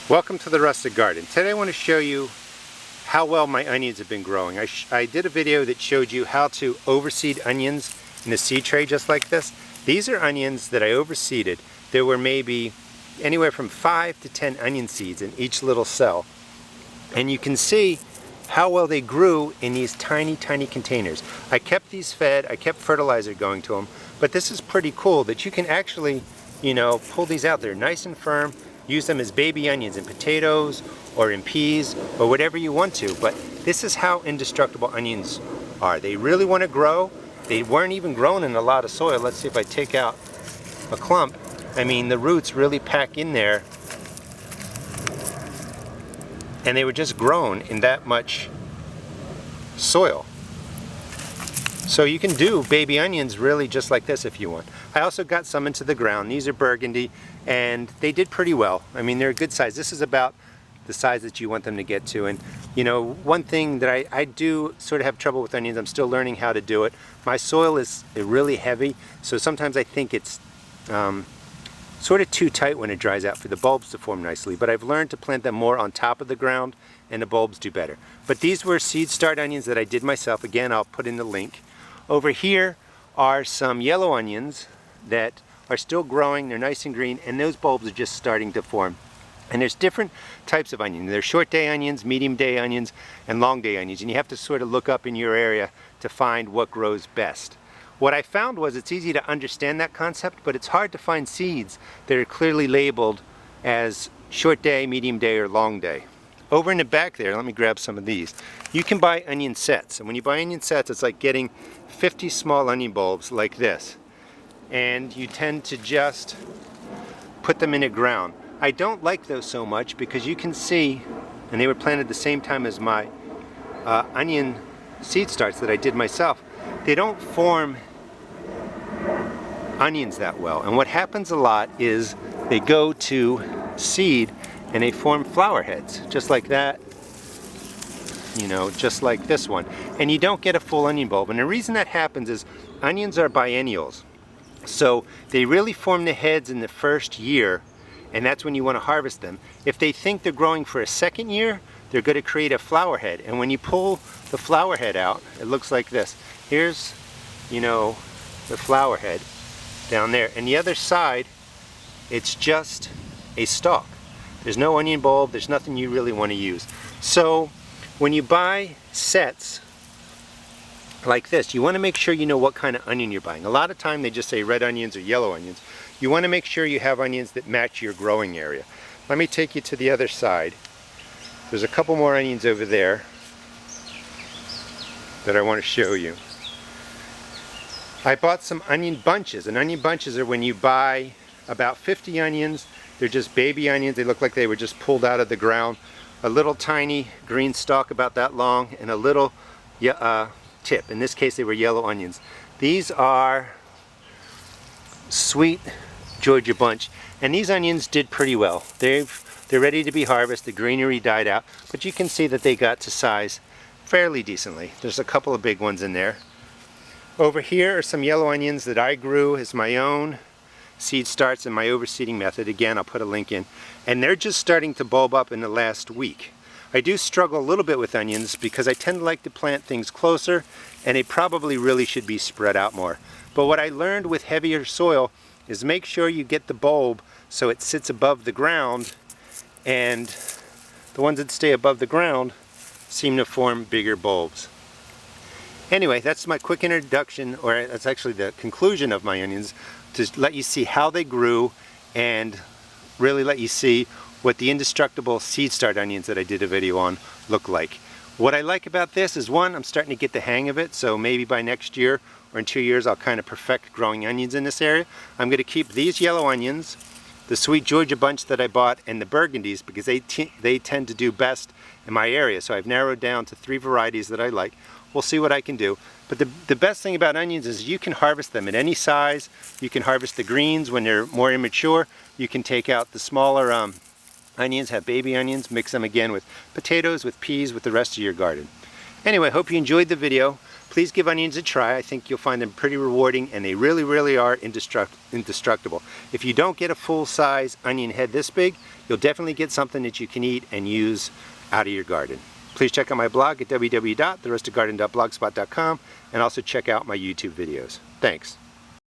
Welcome to the Rustic Garden. Today I want to show you how well my onions have been growing. I did a video that showed you how to overseed onions in a seed tray just like this. These are onions that I overseeded. There were maybe anywhere from 5 to 10 onion seeds in each little cell. And you can see how well they grew in these tiny containers. I kept these fed, I kept fertilizer going to them, but this is pretty cool that you can actually, pull these out. They're nice and firm. Use them as baby onions in potatoes or in peas or whatever you want to, but this is how indestructible onions are. They really want to grow. They weren't even grown in a lot of soil. Let's see if I take out a clump. I mean, the roots really pack in there, and they were just grown in that much soil. So you can do baby onions really just like this if you want. I also got some into the ground. These are burgundy, and they did pretty well. I mean, they're a good size. This is about the size that you want them to get to. And one thing that I do sort of have trouble with onions, I'm still learning how to do it. My soil is really heavy, so sometimes I think it's sort of too tight when it dries out for the bulbs to form nicely, but I've learned to plant them more on top of the ground and the bulbs do better. But these were seed start onions that I did myself. Again, I'll put in the link. Over here are some yellow onions that are still growing. They're nice and green, and those bulbs are just starting to form. And there's different types of onions. There's short day onions, medium day onions, and long day onions, and you have to sort of look up in your area to find what grows best. What I found was it's easy to understand that concept, but it's hard to find seeds that are clearly labeled as short day, medium day, or long day. Over in the back there, let me grab some of these. You can buy onion sets, and when you buy onion sets, it's like getting 50 small onion bulbs like this. And you tend to just put them in the ground. I don't like those so much because you can see, and they were planted the same time as my onion seed starts that I did myself, they don't form onions that well. And what happens a lot is they go to seed and they form flower heads, just like that, just like this one. And you don't get a full onion bulb. And the reason that happens is onions are biennials. So they really form the heads in the first year, and that's when you want to harvest them. If they think they're growing for a second year, they're going to create a flower head. And when you pull the flower head out, it looks like this. Here's, the flower head down there. And the other side, it's just a stalk. There's no onion bulb, there's nothing you really want to use. So when you buy sets like this, you want to make sure you know what kind of onion you're buying. A lot of time they just say red onions or yellow onions. You want to make sure you have onions that match your growing area. Let me take you to the other side. There's a couple more onions over there that I want to show you. I bought some onion bunches, and onion bunches are when you buy about 50 onions. They're just baby onions. They look like they were just pulled out of the ground. A little tiny green stalk about that long, and a little tip. In this case, they were yellow onions. These are sweet Georgia bunch, and these onions did pretty well. They're ready to be harvested. The greenery died out, but you can see that they got to size fairly decently. There's a couple of big ones in there. Over here are some yellow onions that I grew as my own seed starts in my overseeding method. Again, I'll put a link in. And they're just starting to bulb up in the last week. I do struggle a little bit with onions because I tend to like to plant things closer, and they probably really should be spread out more. But what I learned with heavier soil is make sure you get the bulb so it sits above the ground, and the ones that stay above the ground seem to form bigger bulbs. Anyway, that's my quick introduction, or that's actually the conclusion of my onions, to let you see how they grew and really let you see what the indestructible seed start onions that I did a video on look like. What I like about this is, one, I'm starting to get the hang of it, so maybe by next year or in 2 years I'll kind of perfect growing onions in this area. I'm going to keep these yellow onions, the sweet Georgia bunch that I bought, and the burgundies because they tend to do best in my area. So I've narrowed down to 3 varieties that I like. We'll see what I can do. But the best thing about onions is you can harvest them in any size. You can harvest the greens when they're more immature. You can take out the smaller onions, have baby onions, mix them again with potatoes, with peas, with the rest of your garden. Anyway, hope you enjoyed the video. please give onions a try. I think you'll find them pretty rewarding, and they really, really are indestructible. If you don't get a full-size onion head this big, you'll definitely get something that you can eat and use out of your garden. Please check out my blog at www.therestedgarden.blogspot.com and also check out my YouTube videos. Thanks.